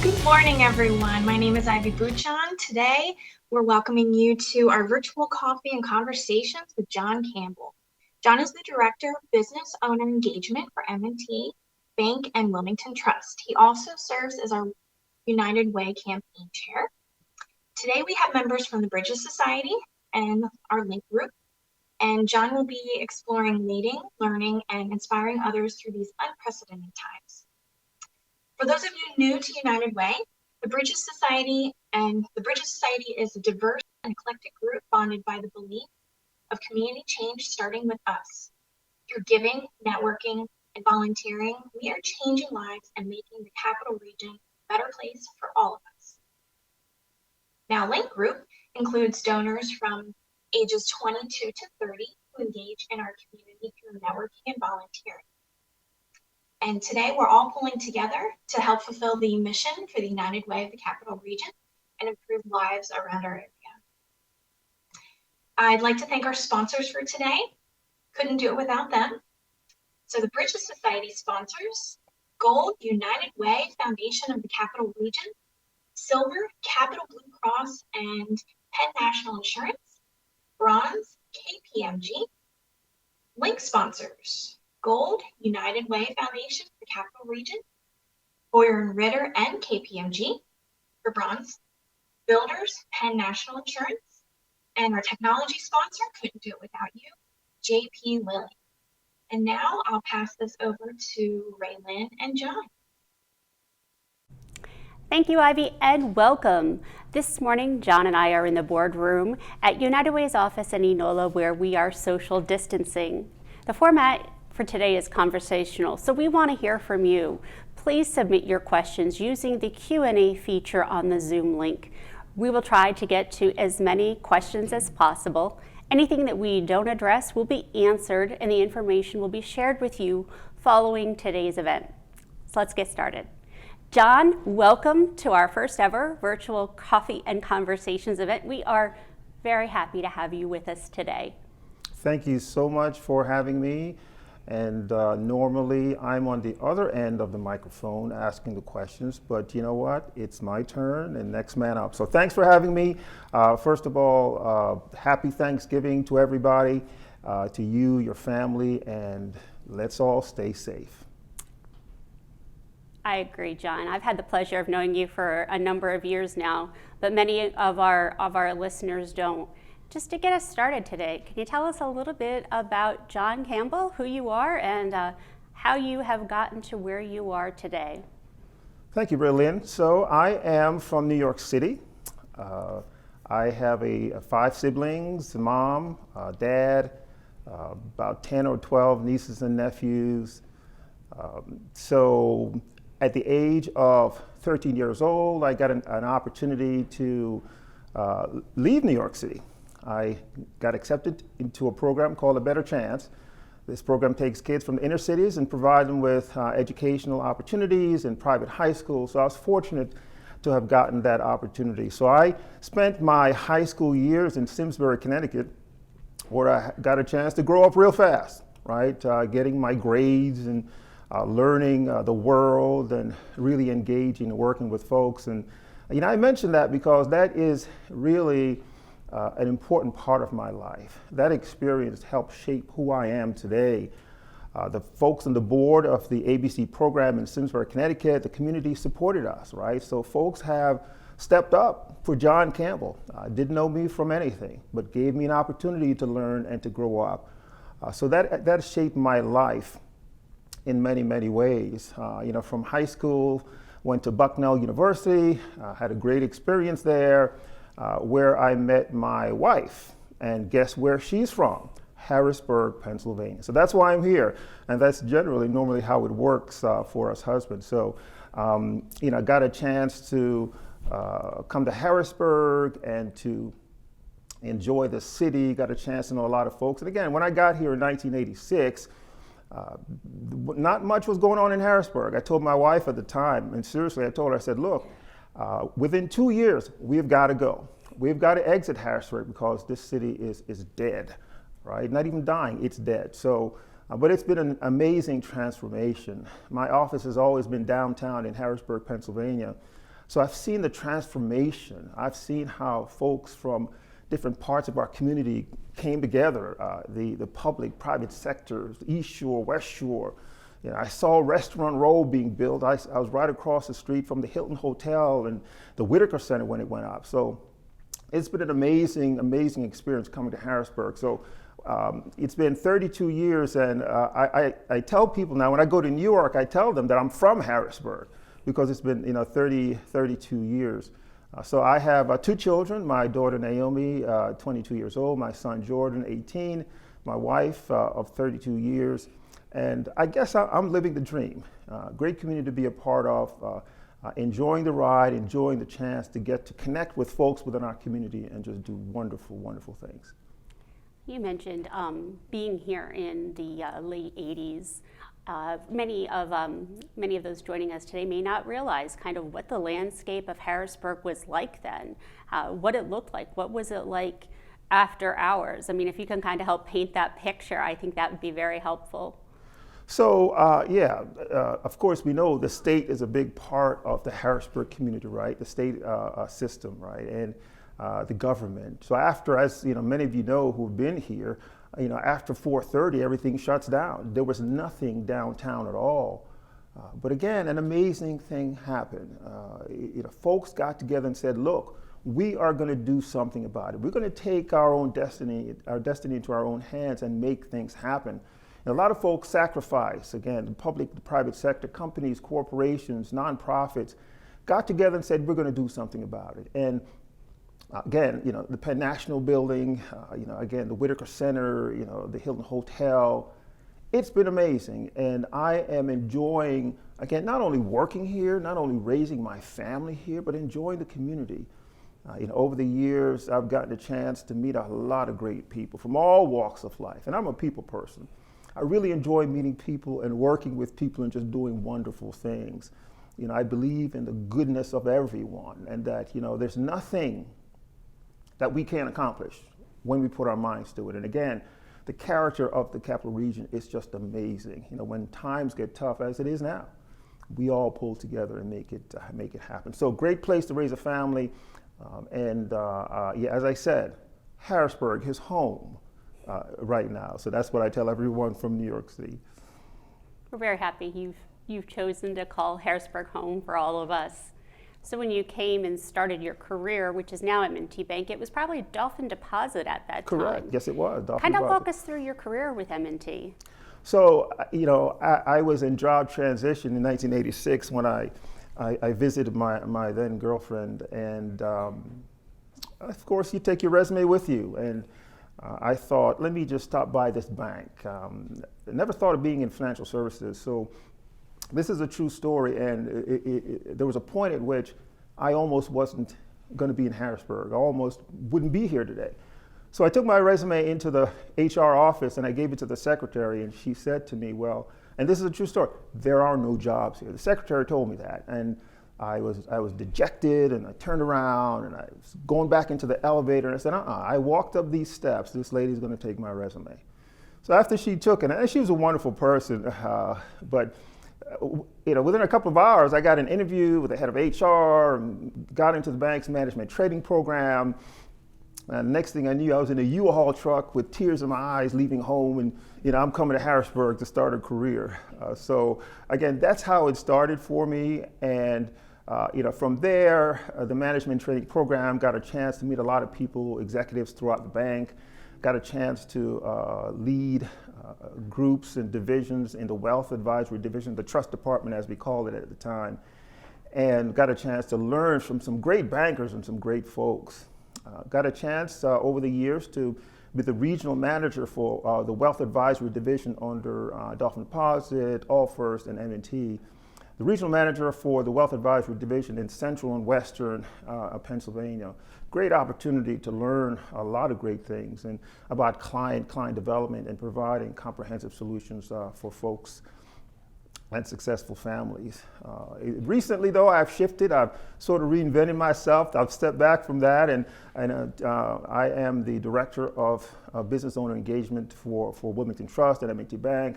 Good morning, everyone. My name is Ivy Buchan. Today, we're welcoming you to our virtual coffee and conversations with John Campbell. John is the Director of Business Owner Engagement for MNT Bank and Wilmington Trust. He also serves as our United Way campaign chair. Today, we have members from the Bridges Society and our LINC group, and John will be exploring leading, learning, and inspiring others through these unprecedented times. For those of you new to United Way, the Bridges Society is a diverse and eclectic group bonded by the belief of community change starting with us. Through giving, networking, and volunteering, we are changing lives and making the Capital Region a better place for all of us. Now, LINC Group includes donors from ages 22 to 30 who engage in our community through networking and volunteering. And today we're all pulling together to help fulfill the mission for the United Way of the Capital Region and improve lives around our area. I'd like to thank our sponsors for today. Couldn't do it without them. So the Bridges Society sponsors: Gold, United Way Foundation of the Capital Region; Silver, Capital Blue Cross and Penn National Insurance; Bronze, KPMG. LINC sponsors: Gold, United Way Foundation for the Capital Region; Boyer and Ritter and KPMG for Bronze; Builders, Penn National Insurance; and our technology sponsor, couldn't do it without you, JP Lilly. And now I'll pass this over to Raylyn and John. Thank you, Ivy, and welcome. This morning, John and I are in the boardroom at United Way's office in Enola, where we are social distancing. The format for today is conversational, so we want to hear from you. Please submit your questions using the Q&A feature on the Zoom link. We will try to get to as many questions as possible. Anything that we don't address will be answered, and the information will be shared with you following today's event. So let's get started. John, welcome to our first ever virtual coffee and conversations event. We are very happy to have you with us today. Thank you so much for having me. And normally I'm on the other end of the microphone asking the questions, but you know what? It's my turn and next man up. So thanks for having me. First of all, happy Thanksgiving to everybody, to you, your family, and let's all stay safe. I agree, John. I've had the pleasure of knowing you for a number of years now, but many of our listeners don't. Just to get us started today, can you tell us a little bit about John Campbell, who you are, and how you have gotten to where you are today? Thank you, Raylyn. So I am from New York City. I have 5 siblings, a mom, dad, about 10 or 12 nieces and nephews. So at the age of 13 years old, I got an opportunity to leave New York City. I got accepted into a program called A Better Chance. This program takes kids from the inner cities and provides them with educational opportunities in private high schools. So I was fortunate to have gotten that opportunity. So I spent my high school years in Simsbury, Connecticut, where I got a chance to grow up real fast, right? Getting my grades and learning the world and really engaging and working with folks. And I mentioned that because that is really an important part of my life. That experience helped shape who I am today. The folks on the board of the ABC program in Simsbury, Connecticut, the community supported us, right? So folks have stepped up for John Campbell. Didn't know me from anything, but gave me an opportunity to learn and to grow up. So that shaped my life in many, many ways. From high school, went to Bucknell University, had a great experience there, where I met my wife, and guess where she's from? Harrisburg, Pennsylvania. So that's why I'm here, and that's normally how it works for us husbands. So, got a chance to come to Harrisburg and to enjoy the city, got a chance to know a lot of folks. And again, when I got here in 1986, not much was going on in Harrisburg. I told my wife at the time, and seriously, I told her, I said, look, within 2 years, we've got to go. We've got to exit Harrisburg because this city is dead, right? Not even dying, it's dead. So, but it's been an amazing transformation. My office has always been downtown in Harrisburg, Pennsylvania. So I've seen the transformation. I've seen how folks from different parts of our community came together, the public, private sectors, East Shore, West Shore. You know, I saw Restaurant Row being built. I was right across the street from the Hilton Hotel and the Whitaker Center when it went up. So it's been an amazing, amazing experience coming to Harrisburg. So it's been 32 years, and I tell people now when I go to New York, I tell them that I'm from Harrisburg because it's been 32 years. So I have 2 children, my daughter Naomi, 22 years old, my son Jordan, 18, my wife of 32 years. And I guess I'm living the dream. Great community to be a part of, enjoying the ride, enjoying the chance to get to connect with folks within our community and just do wonderful, wonderful things. You mentioned being here in the late 80s. Many of those joining us today may not realize kind of what the landscape of Harrisburg was like then, what it looked like. What was it like after hours? I mean, if you can kind of help paint that picture, I think that would be very helpful. So, of course, we know the state is a big part of the Harrisburg community, right? The state system, right? And the government. So after, as many of you know who've been here, after 4:30, everything shuts down. There was nothing downtown at all. But again, an amazing thing happened. Folks got together and said, look, we are going to do something about it. We're going to take our destiny into our own hands and make things happen. And a lot of folks sacrifice, again, the public, the private sector, companies, corporations, nonprofits, got together and said, we're going to do something about it. And again, the Penn National Building, again, the Whitaker Center, the Hilton Hotel. It's been amazing. And I am enjoying, again, not only working here, not only raising my family here, but enjoying the community. Over the years, I've gotten a chance to meet a lot of great people from all walks of life. And I'm a people person. I really enjoy meeting people and working with people and just doing wonderful things. I believe in the goodness of everyone and that, there's nothing that we can't accomplish when we put our minds to it. And again, the character of the Capital Region is just amazing. When times get tough, as it is now, we all pull together and make it happen. So great place to raise a family. As I said, Harrisburg is home right now. So that's what I tell everyone from New York City. We're very happy you've chosen to call Harrisburg home for all of us. So when you came and started your career, which is now MNT Bank, it was probably Dolphin Deposit at that time. Correct. Yes, it was. Dolphin kind of Deposit. walk us through your career with MNT. So, I was in job transition in 1986 when I visited my then girlfriend, and of course you take your resume with you. And I thought, let me just stop by this bank. I never thought of being in financial services. So this is a true story, and there was a point at which I almost wasn't going to be in Harrisburg. I almost wouldn't be here today. So I took my resume into the HR office and I gave it to the secretary, and she said to me, well, and this is a true story, there are no jobs here. The secretary told me that, and I was dejected, and I turned around and I was going back into the elevator, and I said, I walked up these steps, this lady's going to take my resume. So after she took it, and she was a wonderful person, but within a couple of hours, I got an interview with the head of HR, and got into the bank's management trading program. And next thing I knew, I was in a U-Haul truck with tears in my eyes, leaving home, and I'm coming to Harrisburg to start a career. So again, that's how it started for me. And from there, the management training program, got a chance to meet a lot of people, executives throughout the bank. Got a chance to lead groups and divisions in the wealth advisory division, the trust department as we called it at the time, and got a chance to learn from some great bankers and some great folks. Got a chance over the years to be the regional manager for the wealth advisory division under Dolphin Deposit, All First, and M&T. The regional manager for the wealth advisory division in central and western Pennsylvania. Great opportunity to learn a lot of great things and about client development and providing comprehensive solutions for folks and successful families. Recently, though, I've shifted. I've sort of reinvented myself. I've stepped back from that, and I am the director of business owner engagement for Wilmington Trust at MNT Bank.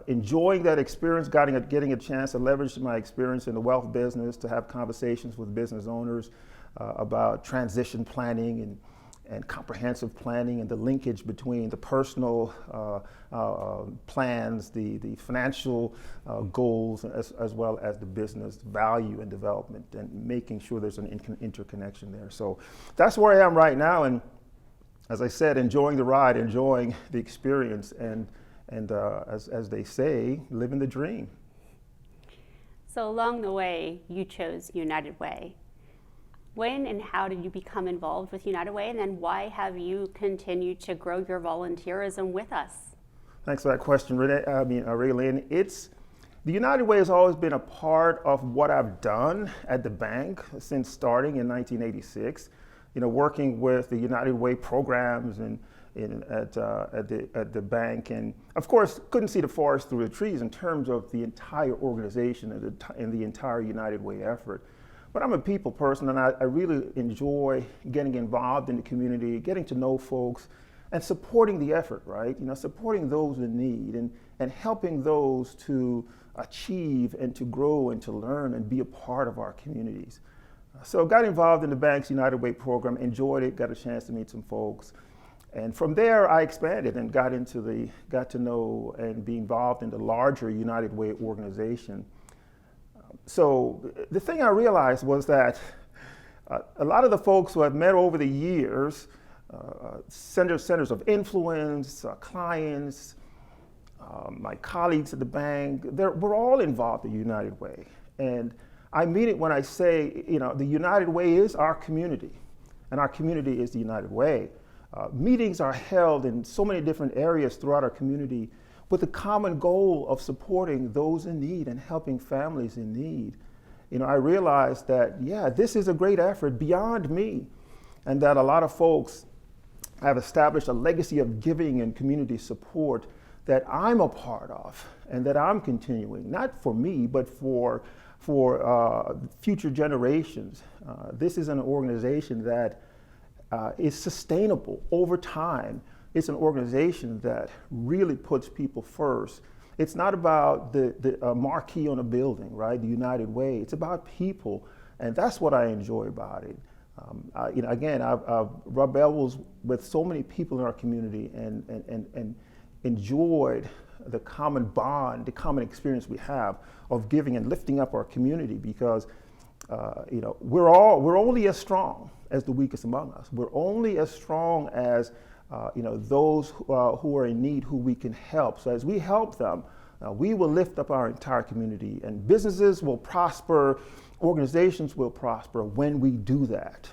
enjoying that experience, getting a chance to leverage my experience in the wealth business to have conversations with business owners about transition planning and comprehensive planning and the linkage between the personal plans, the financial goals, as well as the business value and development, and making sure there's an interconnection there. So that's where I am right now, and as I said, enjoying the ride, enjoying the experience, and as they say, living the dream. So along the way, you chose United Way. When and how did you become involved with United Way, and then why have you continued to grow your volunteerism with us? Thanks for that question, Raylene. The United Way has always been a part of what I've done at the bank since starting in 1986. Working with the United Way programs and at the bank, and of course couldn't see the forest through the trees in terms of the entire organization and the entire United Way effort. But I'm a people person, and I really enjoy getting involved in the community, getting to know folks, and supporting the effort, right? Supporting those in need and helping those to achieve and to grow and to learn and be a part of our communities. So got involved in the bank's United Way program, enjoyed it, got a chance to meet some folks. And from there, I expanded and got to know and be involved in the larger United Way organization. So the thing I realized was that a lot of the folks who I've met over the years, centers of influence, clients, my colleagues at the bank, we're all involved in the United Way. And I mean it when I say, the United Way is our community, and our community is the United Way. Meetings are held in so many different areas throughout our community with the common goal of supporting those in need and helping families in need. I realized that, this is a great effort beyond me, and that a lot of folks have established a legacy of giving and community support that I'm a part of and that I'm continuing, not for me, but for future generations. This is an organization that is sustainable over time. It's an organization that really puts people first. It's not about the marquee on a building, right? The United Way. It's about people, and that's what I enjoy about it. I've rubbed elbows with so many people in our community and enjoyed the common bond, the common experience we have of giving and lifting up our community, because we're only as strong as the weakest among us. We're only as strong as those who are in need, who we can help. So as we help them, we will lift up our entire community, and businesses will prosper, organizations will prosper when we do that.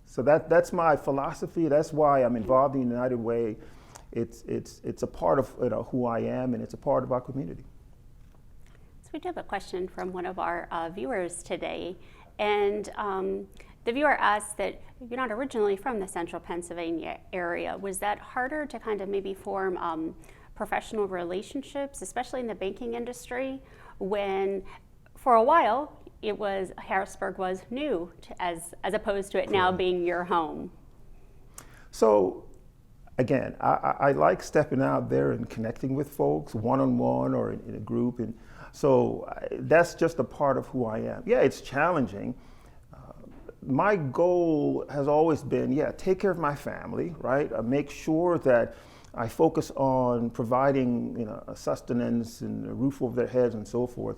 So that's my philosophy. That's why I'm involved in the United Way. It's a part of who I am, and it's a part of our community. So we do have a question from one of our viewers today, and the viewer asked that you're not originally from the central Pennsylvania area. Was that harder to kind of maybe form professional relationships, especially in the banking industry, when for a while Harrisburg was new as opposed to it now being your home? So again, I like stepping out there and connecting with folks one-on-one or in a group, and so that's just a part of who I am. Yeah, it's challenging. My goal has always been, take care of my family, right? Make sure that I focus on providing, sustenance and a roof over their heads and so forth.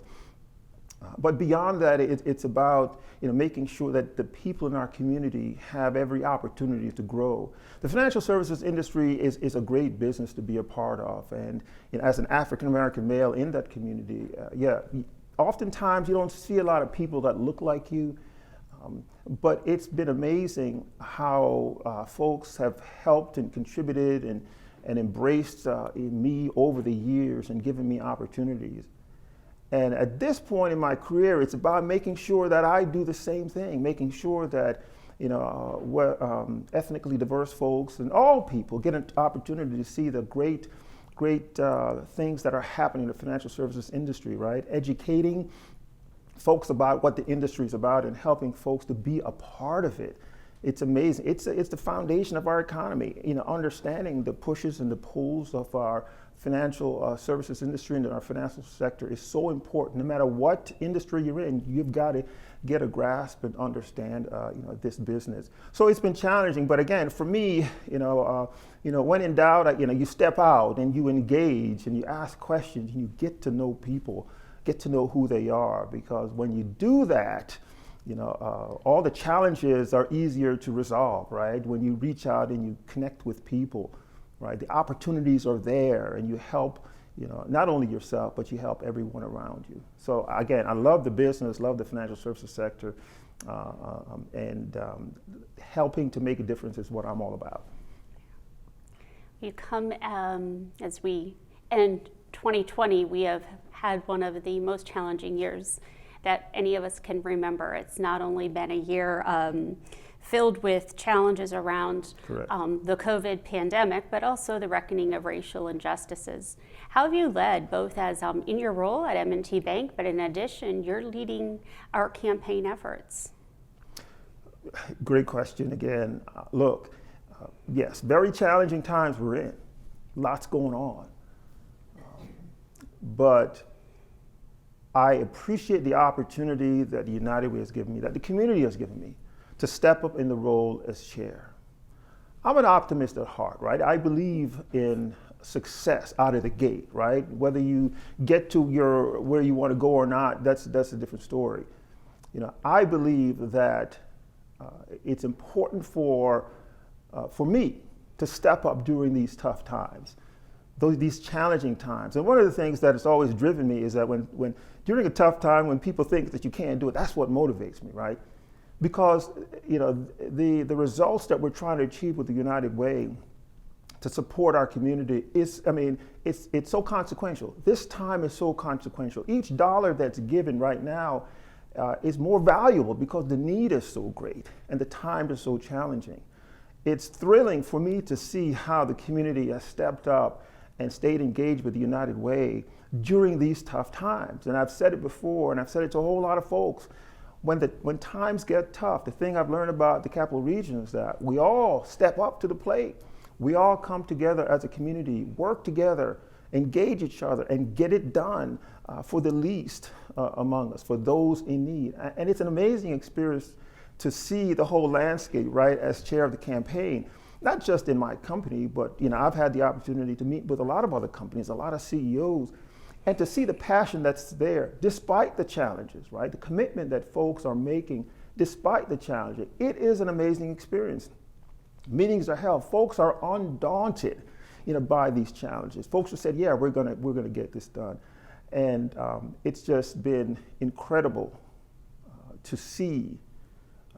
But beyond that, it's about making sure that the people in our community have every opportunity to grow. The financial services industry is a great business to be a part of, and as an African American male in that community, oftentimes you don't see a lot of people that look like you. But it's been amazing how folks have helped and contributed and embraced me over the years and given me opportunities. And at this point in my career, it's about making sure that I do the same thing, making sure that ethnically diverse folks and all people get an opportunity to see the great things that are happening in the financial services industry, right? Educating folks about what the industry is about and helping folks to be a part of it. It's amazing. It's the foundation of our economy. Understanding the pushes and the pulls of our financial services industry and our financial sector is so important. No matter what industry you're in, you've got to get a grasp and understand, this business. So it's been challenging, but again, for me, when in doubt, you step out and you engage and you ask questions and you get to know people, get to know who they are, because when you do that, all the challenges are easier to resolve, right? When you reach out and you connect with people, right? The opportunities are there, and you help, not only yourself, but you help everyone around you. So again, I love the business, love the financial services sector, and helping to make a difference is what I'm all about. You come as we end 2020, we have had one of the most challenging years that any of us can remember. It's not only been a year filled with challenges around the COVID pandemic, but also the reckoning of racial injustices. How have you led, both as in your role at MNT Bank, but in addition, you're leading our campaign efforts? Great question again. Look, yes, very challenging times we're in. Lots going on. But I appreciate the opportunity that the United Way has given me, that the community has given me, to step up in the role as chair. I'm an optimist at heart, right? I believe in success out of the gate, right? Whether you get to where you want to go or not, that's a different story. I believe that it's important for me to step up during these tough times, these challenging times. And one of the things that has always driven me is that when during a tough time, when people think that you can't do it, that's what motivates me, right? Because the results that we're trying to achieve with the United Way to support our community is, it's so consequential. This time is so consequential. Each dollar that's given right now is more valuable because the need is so great and the time is so challenging. It's thrilling for me to see how the community has stepped up and stayed engaged with the United Way during these tough times. And I've said it before, and I've said it to a whole lot of folks. When times get tough, the thing I've learned about the Capital Region is that we all step up to the plate. We all come together as a community, work together, engage each other, and get it done for the least among us, for those in need. And it's an amazing experience to see the whole landscape, right, as chair of the campaign, not just in my company, but I've had the opportunity to meet with a lot of other companies, a lot of CEOs, and to see the passion that's there, despite the challenges, right? The commitment that folks are making, despite the challenges. It is an amazing experience. Meetings are held. Folks are undaunted, by these challenges. Folks have said, "Yeah, we're gonna get this done," and it's just been incredible to see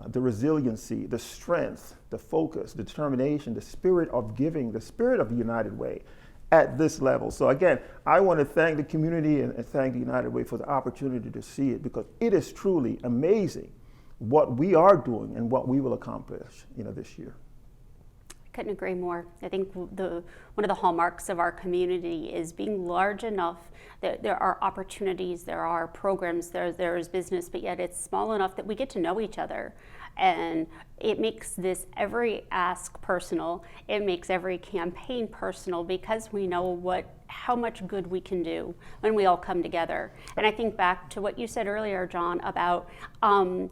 the resiliency, the strength, the focus, the determination, the spirit of giving, the spirit of the United Way at this level. So again, I want to thank the community and thank the United Way for the opportunity to see it, because it is truly amazing what we are doing and what we will accomplish, this year. Couldn't agree more. I think one of the hallmarks of our community is being large enough that there are opportunities, there are programs, there is business, but yet it's small enough that we get to know each other. And it makes this every ask personal. It makes every campaign personal, because we know how much good we can do when we all come together. And I think back to what you said earlier, John, about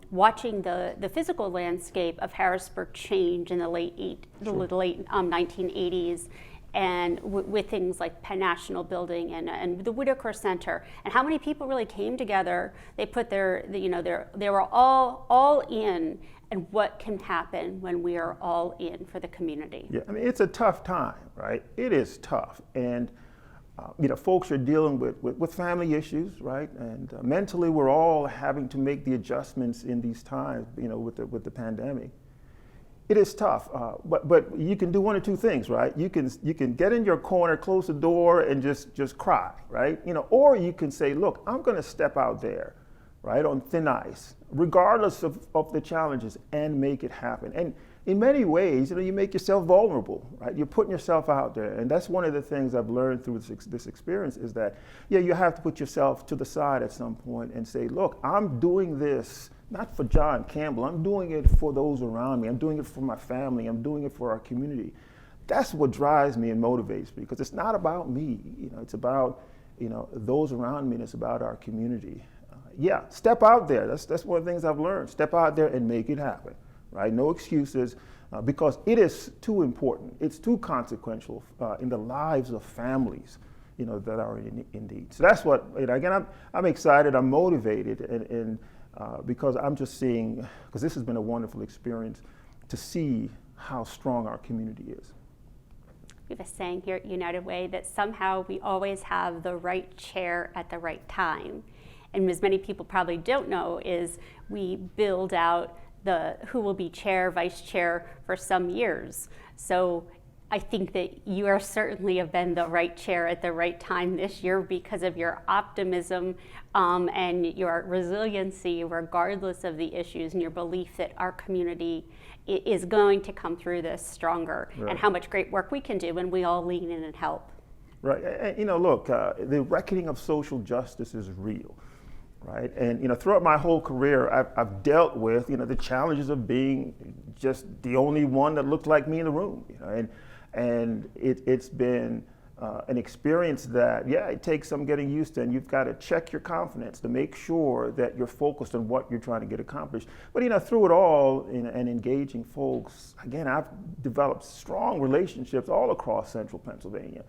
watching the physical landscape of Harrisburg change in the late 1980s, and with things like Penn National Building and the Whitaker Center, and how many people really came together. They put they were all in, and what can happen when we are all in for the community. Yeah, it's a tough time, right? It is tough, and folks are dealing with family issues, right? And mentally, we're all having to make the adjustments in these times, with the pandemic. It is tough, but you can do one of two things, right? You can get in your corner, close the door, and just cry, right? Or you can say, look, I'm going to step out there, right, on thin ice, regardless of the challenges, and make it happen. And in many ways, you make yourself vulnerable, right? You're putting yourself out there, and that's one of the things I've learned through this experience is that, you have to put yourself to the side at some point and say, look, I'm doing this not for John Campbell. I'm doing it for those around me. I'm doing it for my family. I'm doing it for our community. That's what drives me and motivates me, because it's not about me. It's about those around me, and it's about our community. Yeah, step out there. That's one of the things I've learned. Step out there and make it happen. Right? No excuses, because it is too important. It's too consequential in the lives of families, that are in need. So that's what. Again, I'm excited. I'm motivated, and because I'm just seeing, because this has been a wonderful experience to see how strong our community is. We have a saying here at United Way that somehow we always have the right chair at the right time. And as many people probably don't know, is we build out who will be chair, vice chair for some years. So I think that you are certainly have been the right chair at the right time this year because of your optimism and your resiliency regardless of the issues, and your belief that our community is going to come through this stronger, right, and how much great work we can do when we all lean in and help. Right, and look, the reckoning of social justice is real. Right, and throughout my whole career, I've dealt with the challenges of being just the only one that looked like me in the room. And it's been an experience that it takes some getting used to, and you've got to check your confidence to make sure that you're focused on what you're trying to get accomplished. But through it all, and engaging folks, again, I've developed strong relationships all across Central Pennsylvania.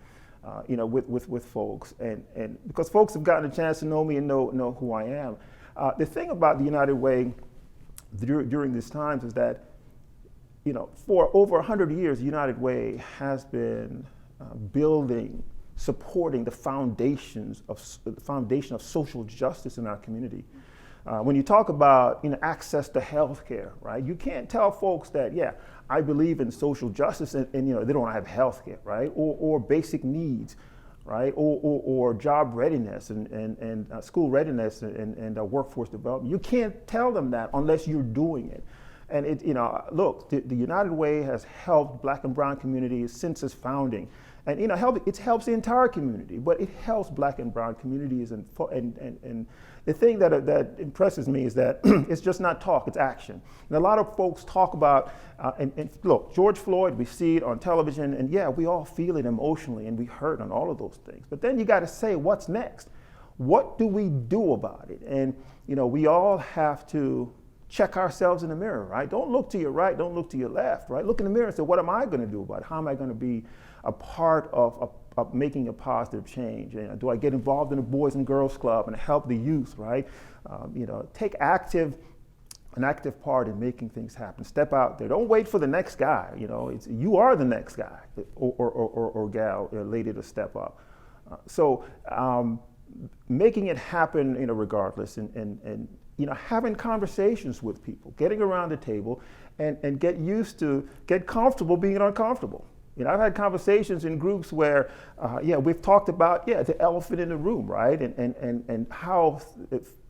With folks, and because folks have gotten a chance to know me and know who I am. The thing about the United Way during these times is that, for over 100 years, the United Way has been building, supporting the foundation of social justice in our community. When you talk about access to health care, right? You can't tell folks that, I believe in social justice and they don't have health care, right? Or basic needs, right? Or job readiness and school readiness and workforce development. You can't tell them that unless you're doing it. And look, the United Way has helped Black and brown communities since its founding. And it helps the entire community, but it helps Black and brown communities. And the thing that impresses me is that it's just not talk, it's action. And a lot of folks talk about, and look, George Floyd, we see it on television, and we all feel it emotionally, and we hurt on all of those things. But then you got to say, what's next? What do we do about it? And we all have to check ourselves in the mirror, right? Don't look to your right, don't look to your left, right? Look in the mirror and say, what am I going to do about it? How am I going to be a part of making a positive change? And do I get involved in a Boys and Girls Club and help the youth, right? Take an active part in making things happen. Step out there. Don't wait for the next guy. You are the next guy or gal, lady to step up. So making it happen, regardless, and having conversations with people, getting around the table, and get comfortable being uncomfortable. I've had conversations in groups where, we've talked about, the elephant in the room, right? And how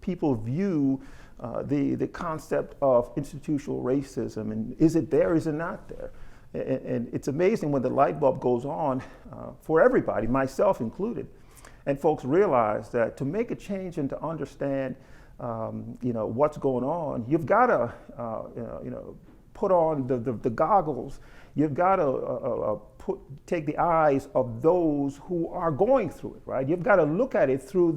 people view the concept of institutional racism, and is it there, is it not there? And it's amazing when the light bulb goes on for everybody, myself included, and folks realize that to make a change and to understand, what's going on, you've got to, put on the goggles. You've got to take the eyes of those who are going through it, right? You've got to look at it through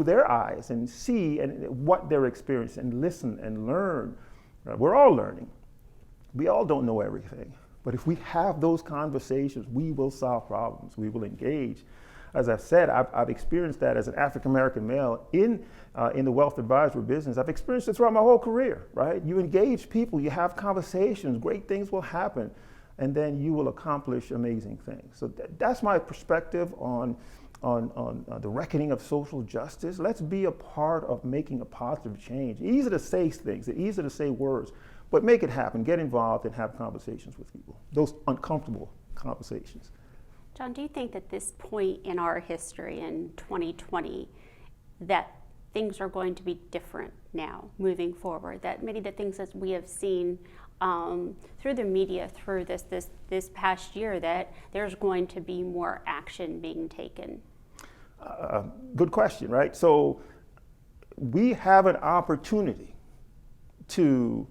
their eyes and see what they're experiencing, and listen and learn. Right? We're all learning. We all don't know everything, but if we have those conversations, we will solve problems. We will engage. As I've said, I've experienced that as an African-American male in the wealth advisory business. I've experienced it throughout my whole career, right? You engage people, you have conversations, great things will happen, and then you will accomplish amazing things. So that's my perspective on the reckoning of social justice. Let's be a part of making a positive change. Easy to say things, easy to say words, but make it happen. Get involved and have conversations with people, those uncomfortable conversations. John, do you think that this point in our history in 2020, that things are going to be different now moving forward, that many of the things that we have seen through the media through this past year, that there's going to be more action being taken? Good question, right? So we have an opportunity to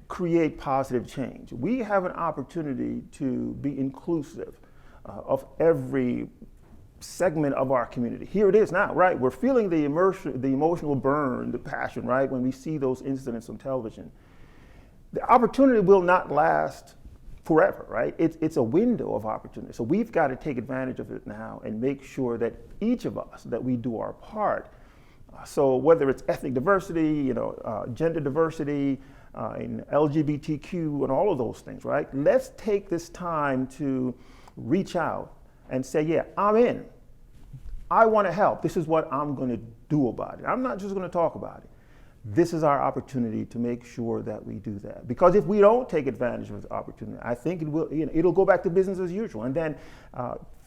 create positive change. We have an opportunity to be inclusive of every segment of our community. Here it is now, right? We're feeling the emotional burn, the passion, right? When we see those incidents on television. The opportunity will not last forever, right? It's a window of opportunity. So we've got to take advantage of it now and make sure that each of us, that we do our part. So whether it's ethnic diversity, gender diversity, in LGBTQ and all of those things, right? Let's take this time to reach out and say, yeah, I'm in. I want to help. This is what I'm going to do about it. I'm not just going to talk about it. This is our opportunity to make sure that we do that. Because if we don't take advantage of the opportunity, I think it'll go back to business as usual. And then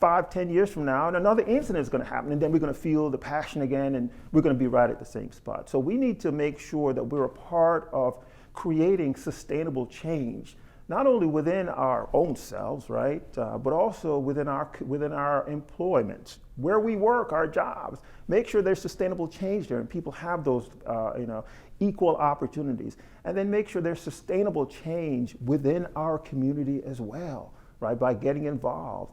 5-10 years from now, another incident is going to happen, and then we're going to feel the passion again, and we're going to be right at the same spot. So we need to make sure that we're a part of creating sustainable change, not only within our own selves, right, but also within our employment, where we work, our jobs. Make sure there's sustainable change there and people have those equal opportunities. And then make sure there's sustainable change within our community as well, right, by getting involved.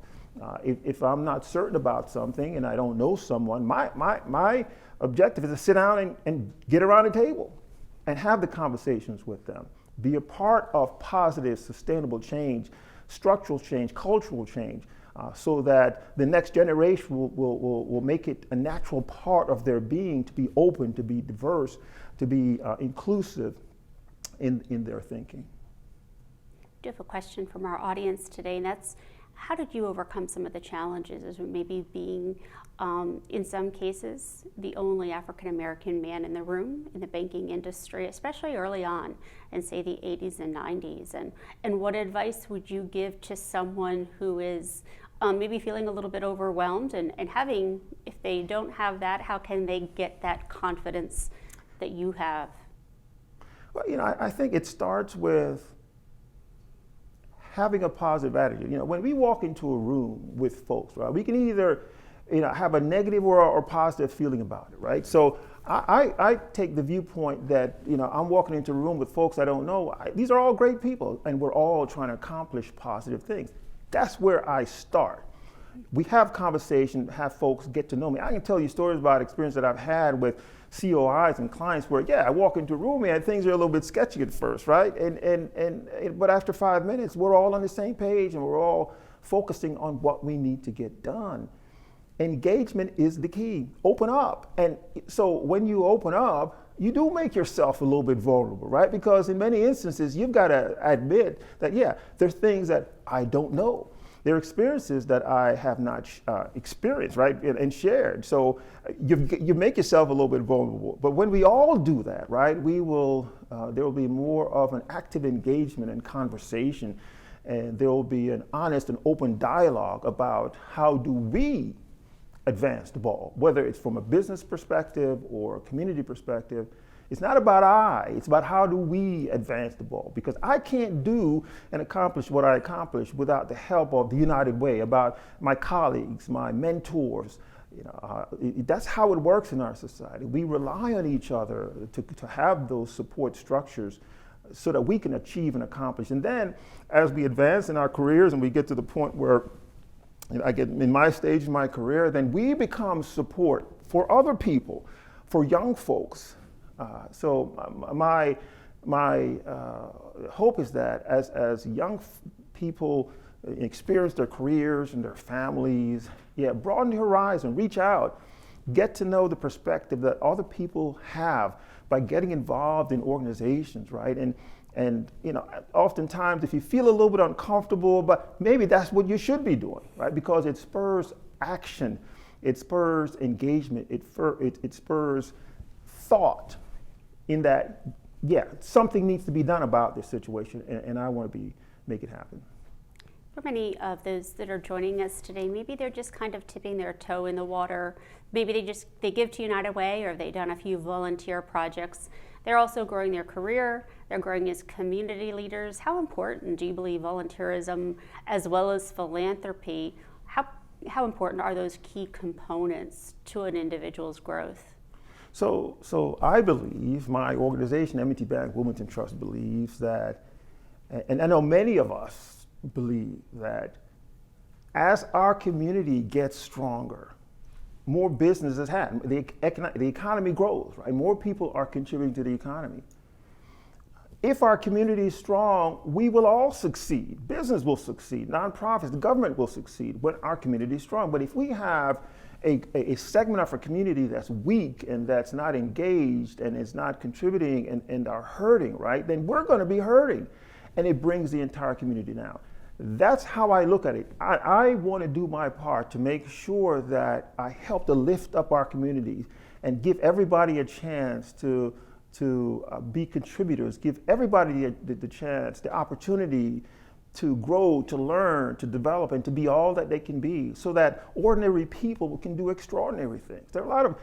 If I'm not certain about something and I don't know someone, my objective is to sit down and get around the table and have the conversations with them. Be a part of positive, sustainable change, structural change, cultural change, so that the next generation will make it a natural part of their being to be open, to be diverse, to be inclusive in their thinking. I do have a question from our audience today, and that's, how did you overcome some of the challenges as maybe being, in some cases, the only African-American man in the room in the banking industry, especially early on in, say, the 80s and 90s? And what advice would you give to someone who is maybe feeling a little bit overwhelmed and having, if they don't have that, how can they get that confidence that you have? Well, I think it starts with having a positive attitude. When we walk into a room with folks, right, we can either have a negative or positive feeling about it, right? So I take the viewpoint that I'm walking into a room with folks I don't know. These are all great people, and we're all trying to accomplish positive things. That's where I start. We have conversation, have folks get to know me. I can tell you stories about experience that I've had with COIs and clients where, I walk into a room and things are a little bit sketchy at first, right? But after 5 minutes, we're all on the same page and we're all focusing on what we need to get done. Engagement is the key. Open up. And so when you open up, you do make yourself a little bit vulnerable, right? Because in many instances, you've got to admit that, there's things that I don't know. There are experiences that I have not experienced, right, and shared. So you make yourself a little bit vulnerable. But when we all do that, right, there will be more of an active engagement and conversation, and there will be an honest and open dialogue about how do we advance the ball, whether it's from a business perspective or a community perspective. It's not about it's about how do we advance the ball, because I can't do and accomplish what I accomplish without the help of the United Way, about my colleagues, my mentors. That's how it works in our society. We rely on each other to have those support structures so that we can achieve and accomplish. And then as we advance in our careers and we get to the point where I get in my stage in my career, then we become support for other people, for young folks. So my hope is that as young people experience their careers and their families, broaden the horizon, reach out, get to know the perspective that other people have by getting involved in organizations, right? And oftentimes if you feel a little bit uncomfortable, but maybe that's what you should be doing, right? Because it spurs action, it spurs engagement, it spurs thought in that, something needs to be done about this situation, and I want to make it happen. For many of those that are joining us today, maybe they're just kind of tipping their toe in the water. Maybe they give to United Way, or they've done a few volunteer projects. They're also growing their career. They're growing as community leaders. How important do you believe volunteerism as well as philanthropy, how important are those key components to an individual's growth? So I believe, my organization, MNT Bank Wilmington Trust, believes that, and I know many of us believe that as our community gets stronger, more businesses happen, the economy grows, right? More people are contributing to the economy. If our community is strong, we will all succeed. Business will succeed, nonprofits, the government will succeed when our community is strong. But if we have a segment of our community that's weak and that's not engaged and is not contributing and are hurting, right, then we're going to be hurting. And it brings the entire community down. That's how I look at it. I want to do my part to make sure that I help to lift up our communities and give everybody a chance to be contributors, give everybody the chance, the opportunity to grow, to learn, to develop, and to be all that they can be, so that ordinary people can do extraordinary things. There are a lot of,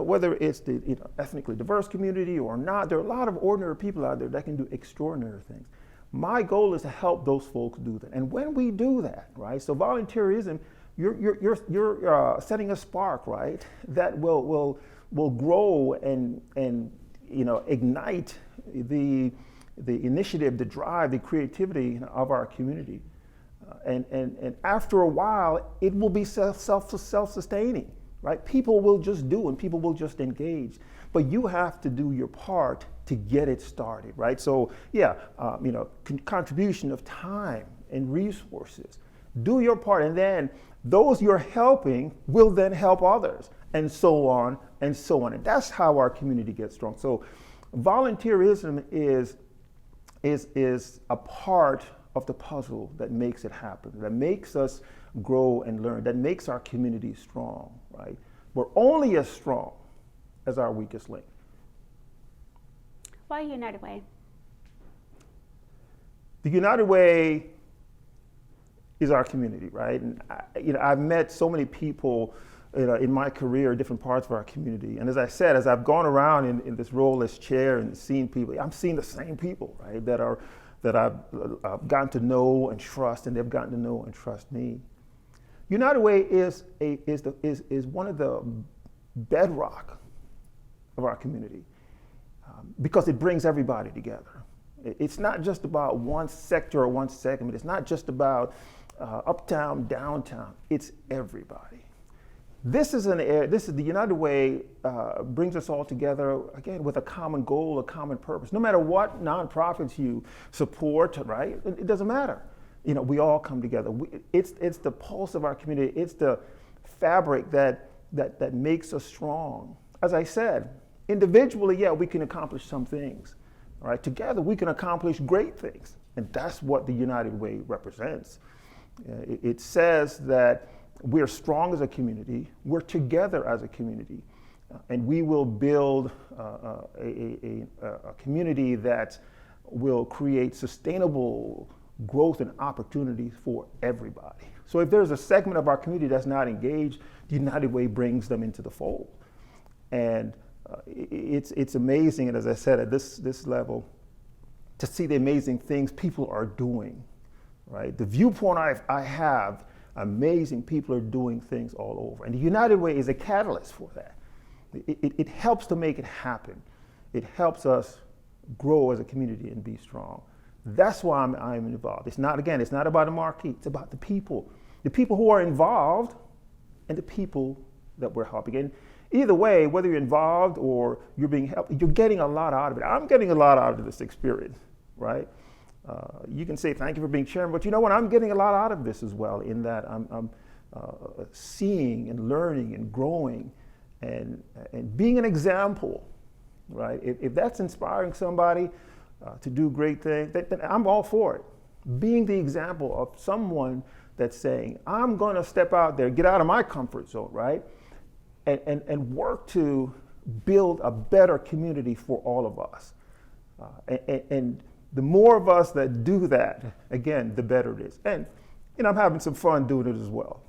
whether it's the ethnically diverse community or not, there are a lot of ordinary people out there that can do extraordinary things. My goal is to help those folks do that. And when we do that, right, so volunteerism, you're setting a spark, right, that will grow and ignite the initiative, the drive, the creativity of our community. And after a while, it will be self-sustaining, right? People will just do and people will just engage. But you have to do your part to get it started, right? So contribution of time and resources. Do your part, and then those you're helping will then help others, and so on and so on. And that's how our community gets strong. So volunteerism is a part of the puzzle that makes it happen, that makes us grow and learn, that makes our community strong, right? We're only as strong as our weakest link. Why United Way? The United Way is our community, right? And I've met so many people in my career, different parts of our community. And as I said, as I've gone around in this role as chair and seen people, I'm seeing the same people, right? That I've gotten to know and trust, and they've gotten to know and trust me. United Way is one of the bedrock of our community because it brings everybody together. It's not just about one sector or one segment. It's not just about uptown, downtown. It's everybody. This is the United Way brings us all together, again, with a common goal, a common purpose. No matter what nonprofits you support, right? It doesn't matter. We all come together. It's the pulse of our community. It's the fabric that makes us strong. As I said, individually, we can accomplish some things. All right, together we can accomplish great things, and that's what the United Way represents. It says that we're strong as a community, we're together as a community, and we will build a community that will create sustainable growth and opportunities for everybody. So if there's a segment of our community that's not engaged, the United Way brings them into the fold. And it's amazing, and as I said, at this level, to see the amazing things people are doing, right? The viewpoint I have, amazing people are doing things all over. And the United Way is a catalyst for that. It helps to make it happen. It helps us grow as a community and be strong. That's why I'm involved. It's not about the marquee, it's about the people who are involved and the people that we're helping. And either way, whether you're involved or you're being helped, you're getting a lot out of it. I'm getting a lot out of this experience, right? You can say thank you for being chairman, but you know what? I'm getting a lot out of this as well, in that I'm seeing and learning and growing and being an example, right? If that's inspiring somebody to do great things, then I'm all for it. Being the example of someone that's saying, I'm going to step out there, get out of my comfort zone, right? And work to build a better community for all of us. And the more of us that do that, again, the better it is. And I'm having some fun doing it as well.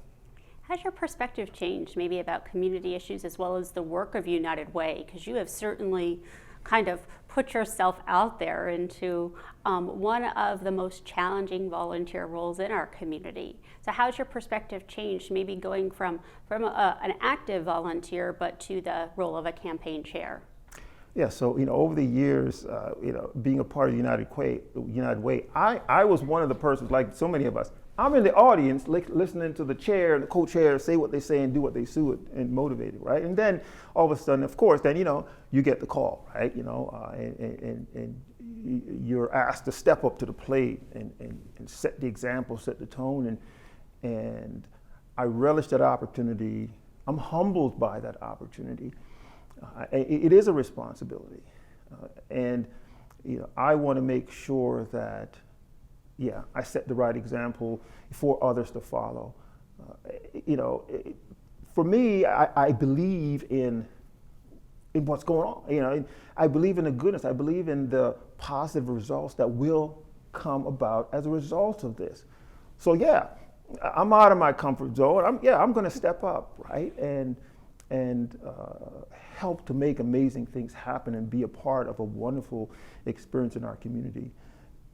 Has your perspective changed maybe about community issues as well as the work of United Way? Because you have certainly kind of put yourself out there into one of the most challenging volunteer roles in our community. So how's your perspective changed, maybe going from an active volunteer but to the role of a campaign chair? Yeah, so over the years, being a part of the United Way, I was one of the persons, like so many of us. I'm in the audience, listening to the chair and the co-chair say what they say and do what they do and motivated, right? And then all of a sudden, of course, then you get the call, right? And you're asked to step up to the plate and set the example, set the tone, and I relish that opportunity. I'm humbled by that opportunity. It is a responsibility, and I want to make sure that, I set the right example for others to follow. For me, I believe in what's going on. I believe in the goodness. I believe in the positive results that will come about as a result of this. So I'm out of my comfort zone. I'm going to step up, right, and help to make amazing things happen and be a part of a wonderful experience in our community.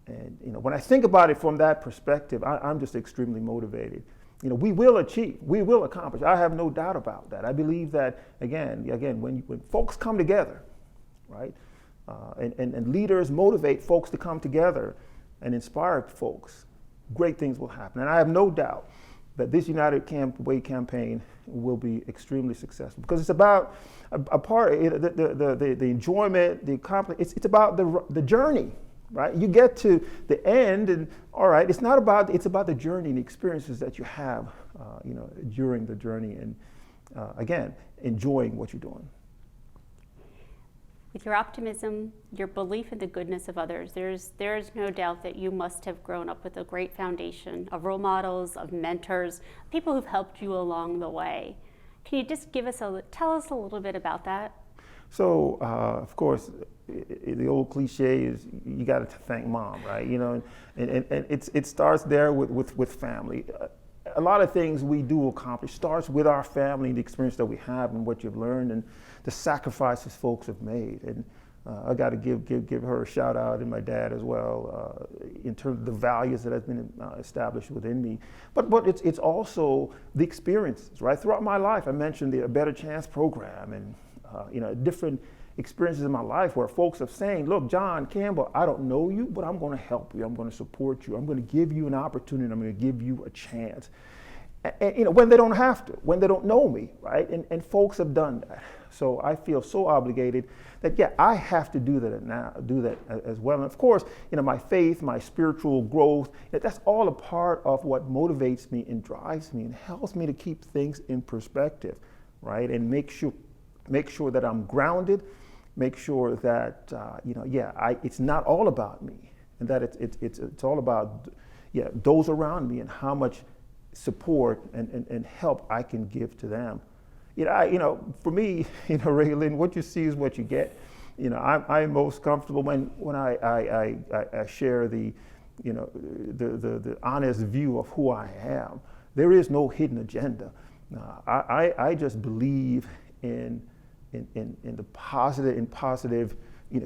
And when I think about it from that perspective, I'm just extremely motivated. We will achieve, we will accomplish. I have no doubt about that. I believe that again, when folks come together, right, and leaders motivate folks to come together and inspire folks, great things will happen. And I have no doubt that this United Way campaign will be extremely successful, because it's about the enjoyment, the accomplishment. It's about the journey, right? You get to the end, and all right, it's about the journey and the experiences that you have, during the journey, and again, enjoying what you're doing. With your optimism, your belief in the goodness of others, there's no doubt that you must have grown up with a great foundation of role models, of mentors, people who've helped you along the way. Can you just tell us a little bit about that? So, of course, the old cliche is you got to thank mom, right? And it starts there with family. A lot of things we do accomplish starts with our family, the experience that we have and what you've learned and the sacrifices folks have made. And I got to give her a shout out, and my dad as well, in terms of the values that have been established within me. But it's also the experiences, right? Throughout my life, I mentioned the Better Chance program and different experiences in my life where folks are saying, look, John Campbell, I don't know you, but I'm going to help you. I'm going to support you. I'm going to give you an opportunity. I'm going to give you a chance. And when they don't have to, when they don't know me, right? And folks have done that. So I feel so obligated that, I have to do that as well. And of course, my faith, my spiritual growth, that's all a part of what motivates me and drives me and helps me to keep things in perspective, right? And make sure that I'm grounded, make sure that, it's not all about me, and that it's all about, those around me and how much support and help I can give to them. For me, Raylin, what you see is what you get. I'm most comfortable when I share the honest view of who I am. There is no hidden agenda. I just believe in the positive,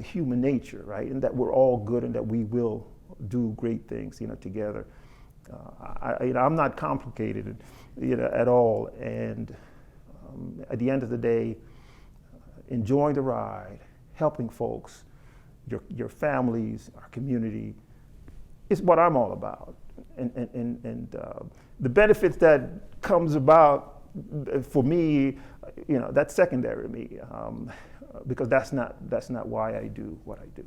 human nature, right? And that we're all good and that we will do great things, together. I'm not complicated, at all. And at the end of the day, enjoying the ride, helping folks, your families, our community, is what I'm all about. And the benefits that comes about for me, that's secondary to me, because that's not why I do what I do.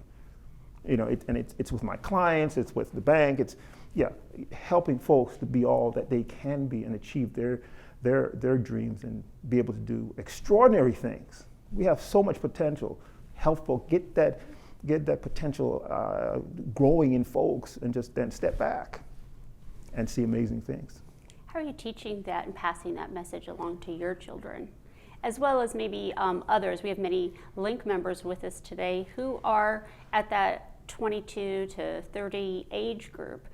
It's with my clients, it's with the bank, it's helping folks to be all that they can be and achieve their dreams and be able to do extraordinary things. We have so much potential. Help folks get that potential growing in folks, and just then step back and see amazing things. How are you teaching that and passing that message along to your children, as well as maybe others? We have many LINC members with us today who are at that 22 to 30 age group.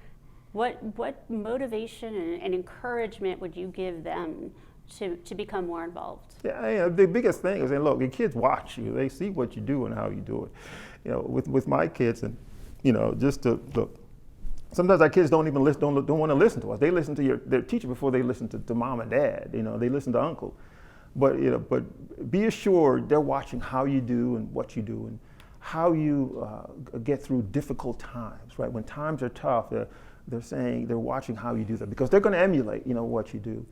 What motivation and encouragement would you give them to become more involved? Yeah, the biggest thing is, and look, the kids watch you. They see what you do and how you do it. With my kids, and just to look. Sometimes our kids don't even listen, don't want to listen to us. They listen to their teacher before they listen to mom and dad. They listen to uncle. But be assured they're watching how you do and what you do and how you get through difficult times. Right? When times are tough, they're watching how you do that because they're going to emulate what you do.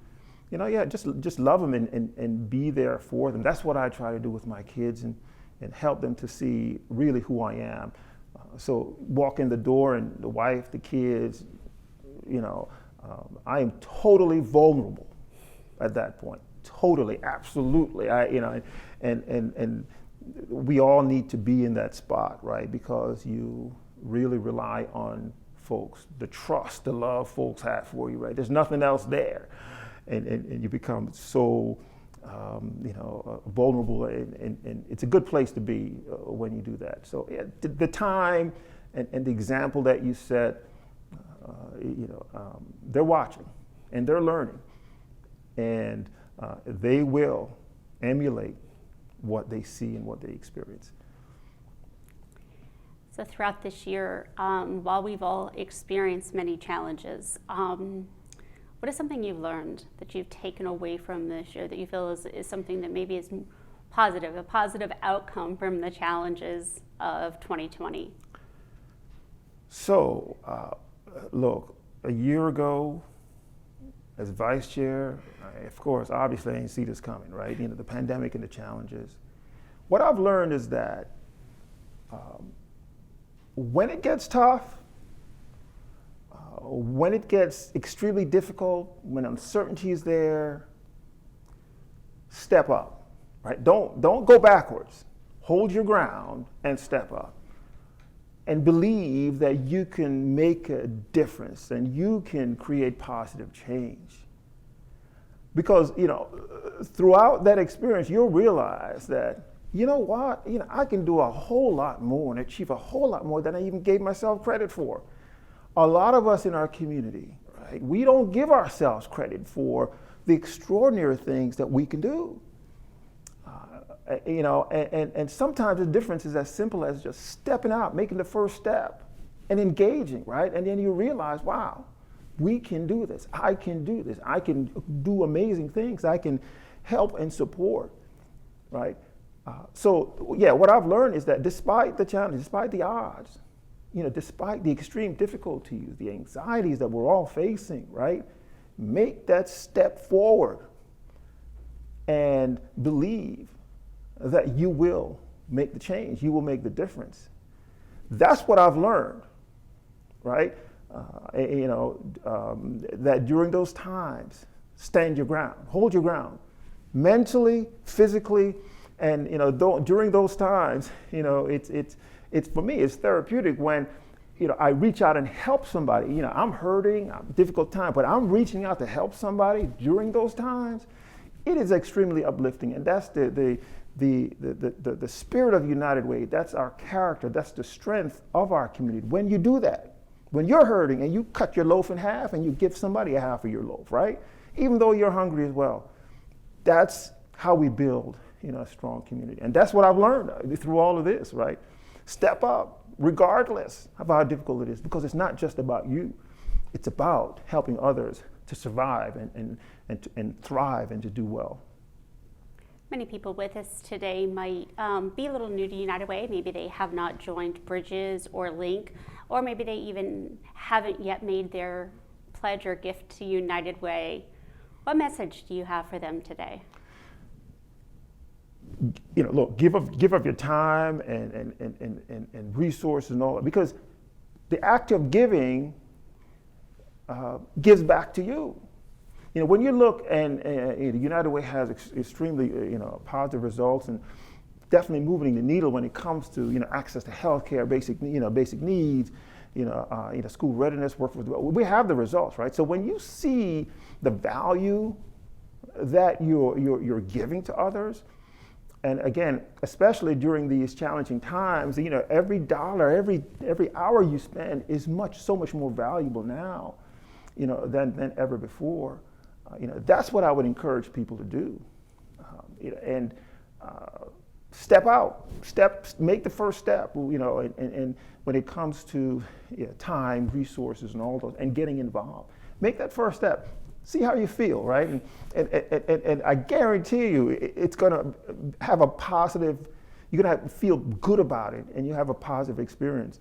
Just love them and be there for them. That's what I try to do with my kids and help them to see really who I am. So walk in the door and the wife, the kids, I am totally vulnerable at that point. Totally, absolutely. And we all need to be in that spot, right? Because you really rely on folks, the trust, the love folks have for you, right? There's nothing else there. And you become so, vulnerable, and it's a good place to be when you do that. So the time and the example that you set, they're watching and they're learning, and they will emulate what they see and what they experience. So throughout this year, while we've all experienced many challenges, what is something you've learned that you've taken away from this year that you feel is something that maybe is positive, a positive outcome from the challenges of 2020? So, look, a year ago, as vice chair, of course, obviously I didn't see this coming, right? The pandemic and the challenges. What I've learned is that when it gets tough, when it gets extremely difficult, when uncertainty is there, step up, right? Don't go backwards. Hold your ground and step up. And believe that you can make a difference and you can create positive change. Because, throughout that experience, you'll realize that, I can do a whole lot more and achieve a whole lot more than I even gave myself credit for. A lot of us in our community, right, we don't give ourselves credit for the extraordinary things that we can do. And sometimes the difference is as simple as just stepping out, making the first step and engaging, right? And then you realize, wow, we can do this. I can do this. I can do amazing things. I can help and support, right? What I've learned is that despite the challenges, despite the odds, despite the extreme difficulties, the anxieties that we're all facing, right? Make that step forward and believe that you will make the change, you will make the difference. That's what I've learned, right? That during those times, stand your ground, hold your ground, mentally, physically, and during those times, it's for me, it's therapeutic when, I reach out and help somebody. I'm hurting, difficult time, but I'm reaching out to help somebody during those times. It is extremely uplifting, and that's the spirit of United Way. That's our character. That's the strength of our community. When you do that, when you're hurting and you cut your loaf in half and you give somebody a half of your loaf, right? Even though you're hungry as well. That's how we build, a strong community. And that's what I've learned through all of this, right? Step up, regardless of how difficult it is, because it's not just about you. It's about helping others to survive and thrive and to do well. Many people with us today might be a little new to United Way. Maybe they have not joined Bridges or LINC, or maybe they even haven't yet made their pledge or gift to United Way. What message do you have for them today? Look, give up your time and resources and all that, because the act of giving gives back to you. When you look and United Way has extremely positive results and definitely moving the needle when it comes to access to healthcare, basic needs, school readiness, workforce development. We have the results, right? So when you see the value that you're giving to others, and again, especially during these challenging times, every dollar, every hour you spend is so much more valuable now, than ever before. That's what I would encourage people to do. And step out, make the first step, and when it comes to time, resources, and all those, and getting involved, make that first step. See how you feel, right? And I guarantee you, it's going to have a positive. You're going to feel good about it, and you have a positive experience.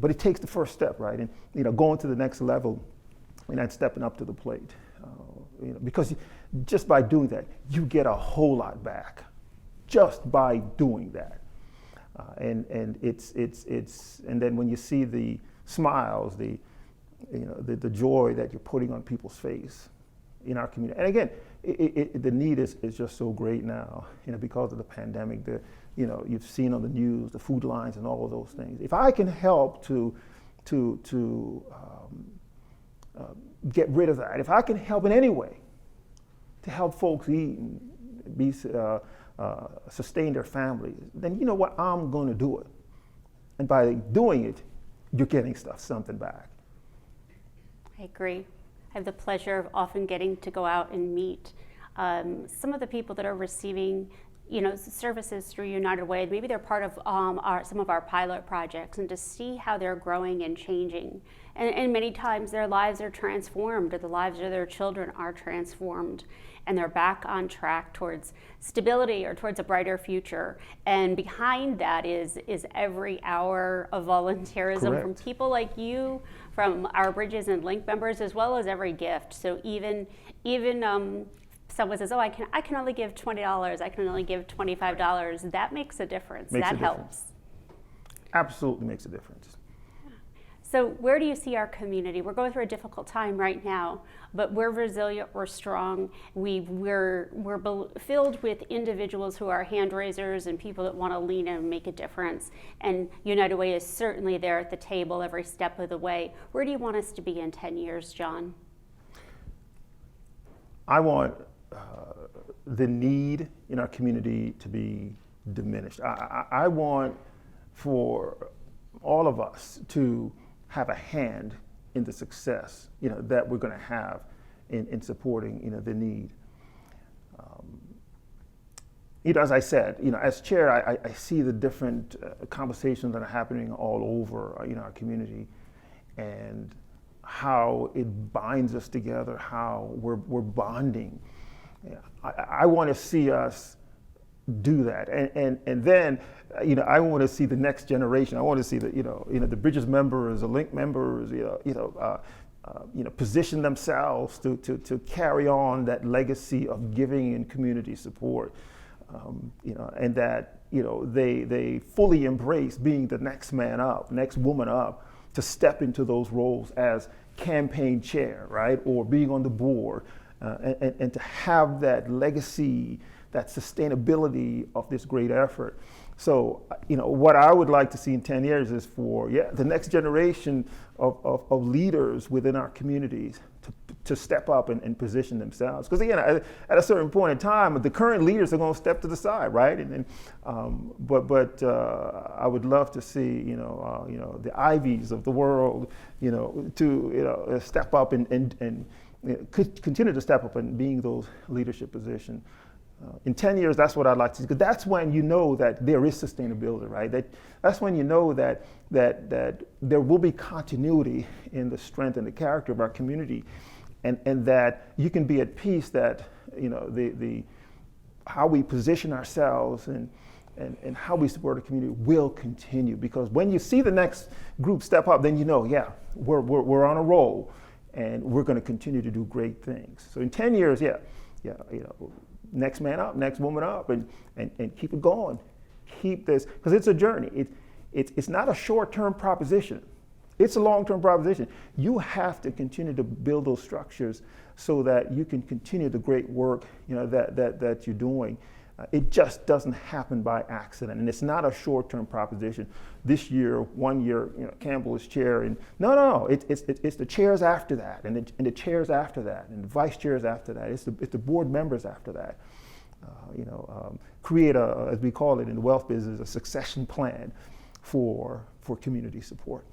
But it takes the first step, right? And going to the next level, and stepping up to the plate. Because just by doing that, you get a whole lot back. Just by doing that, and then when you see the smiles, the joy that you're putting on people's face in our community, and again, the need is just so great now, because of the pandemic. You've seen on the news the food lines and all of those things. If I can help to get rid of that, if I can help in any way to help folks eat and be sustain their families, then you know what, I'm going to do it. And by doing it, you're getting something back. I agree. I have the pleasure of often getting to go out and meet some of the people that are receiving services through United Way. Maybe they're part of some of our pilot projects, and to see how they're growing and changing. And many times their lives are transformed, or the lives of their children are transformed, and they're back on track towards stability or towards a brighter future. And behind that is every hour of volunteerism. Correct. From people like you, from our Bridges and LINC members, as well as every gift. So even someone says, I can only give $20, I can only give $25, that makes a difference. That helps. Absolutely makes a difference. So where do you see our community? We're going through a difficult time right now, but we're resilient, we're strong. We're filled with individuals who are hand raisers and people that want to lean in and make a difference. And United Way is certainly there at the table every step of the way. Where do you want us to be in 10 years, John? I want the need in our community to be diminished. I want for all of us to have a hand in the success, that we're going to have in supporting, the need. As I said, as chair, I see the different conversations that are happening all over, our community, and how it binds us together, how we're bonding. I want to see us do that, and then I want to see the next generation. I want to see the Bridges members, the LINC members, position themselves to carry on that legacy of giving and community support, and that they fully embrace being the next man up, next woman up, to step into those roles as campaign chair, right, or being on the board, and to have that legacy, that sustainability of this great effort. So, what I would like to see in 10 years is for the next generation of leaders within our communities to step up and position themselves. Because again, at a certain point in time, the current leaders are going to step to the side, right? But I would love to see the Ivies of the world, to step up and continue to step up and being those leadership positions. In 10 years, that's what I'd like to see, because that's when that there is sustainability, right? That's when that there will be continuity in the strength and the character of our community, and that you can be at peace that how we position ourselves and how we support the community will continue. Because when you see the next group step up, then we're on a roll, and we're going to continue to do great things. So in 10 years, next man up, next woman up, and keep it going. Keep this, because it's a journey. It's not a short-term proposition. It's a long-term proposition. You have to continue to build those structures so that you can continue the great work that you're doing. It just doesn't happen by accident, and it's not a short-term proposition. This year, 1 year, Campbell is chair, and no. It's the chairs after that, and the chairs after that, and the vice chairs after that. It's the board members after that. Create as we call it in the wealth business, a succession plan for community support.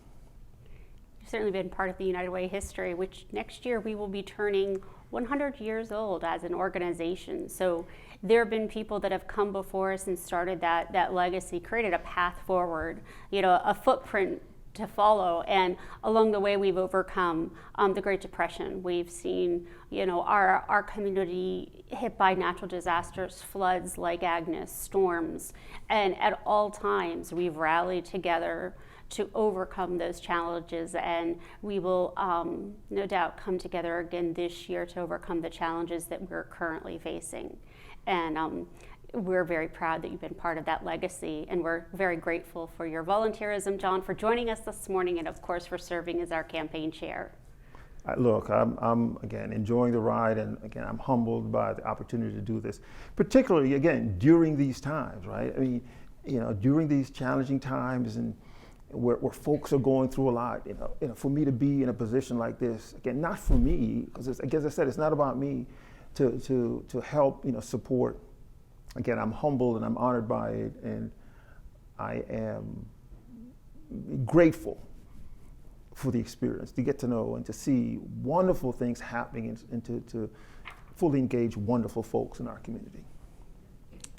You've certainly been part of the United Way history, which next year we will be turning 100 years old as an organization. So there have been people that have come before us and started that legacy, created a path forward, a footprint to follow. And along the way, we've overcome the Great Depression. We've seen, our community hit by natural disasters, floods like Agnes, storms. And at all times, we've rallied together to overcome those challenges. And we will no doubt come together again this year to overcome the challenges that we're currently facing. And we're very proud that you've been part of that legacy, and we're very grateful for your volunteerism, John, for joining us this morning, and of course for serving as our campaign chair. Look, I'm again enjoying the ride, and again I'm humbled by the opportunity to do this, particularly again during these times, right? I mean, during these challenging times and where folks are going through a lot. For me to be in a position like this, again, not for me, because as I said, it's not about me, to help support. Again, I'm humbled and I'm honored by it, and I am grateful for the experience, to get to know and to see wonderful things happening and to fully engage wonderful folks in our community.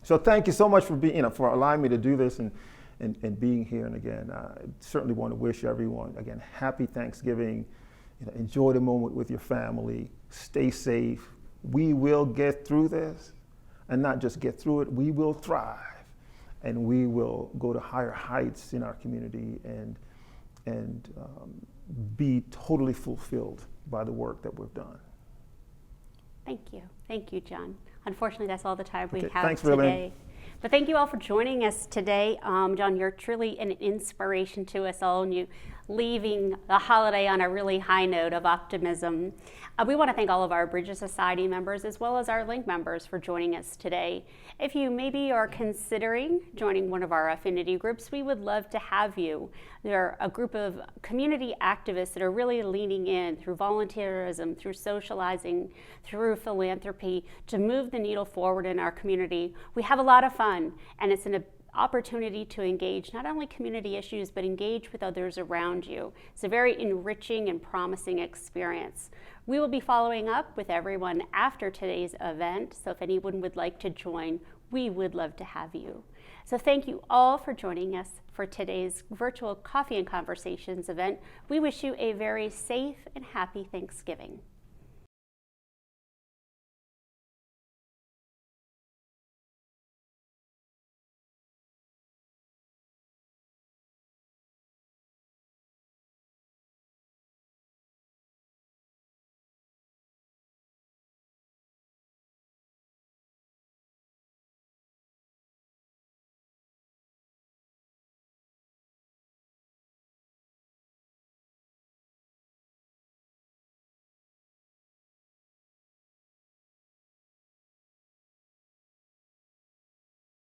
So thank you so much for being, for allowing me to do this and being here. And again, I certainly want to wish everyone, again, happy Thanksgiving. Enjoy the moment with your family. Stay safe. We will get through this. And not just get through it, we will thrive, and we will go to higher heights in our community and be totally fulfilled by the work that we've done. Thank you, John. Unfortunately, that's all the time we have thanks, today. Really. But thank you all for joining us today. John, you're truly an inspiration to us all, and you leaving the holiday on a really high note of optimism. We want to thank all of our Bridges Society members as well as our LINC members for joining us today. If you maybe are considering joining one of our affinity groups, we would love to have you. They're a group of community activists that are really leaning in through volunteerism, through socializing, through philanthropy to move the needle forward in our community. We have a lot of fun, and it's an opportunity to engage not only community issues, but engage with others around you. It's a very enriching and promising experience. We will be following up with everyone after today's event, so if anyone would like to join, we would love to have you. So thank you all for joining us for today's virtual Coffee and Conversations event. We wish you a very safe and happy Thanksgiving.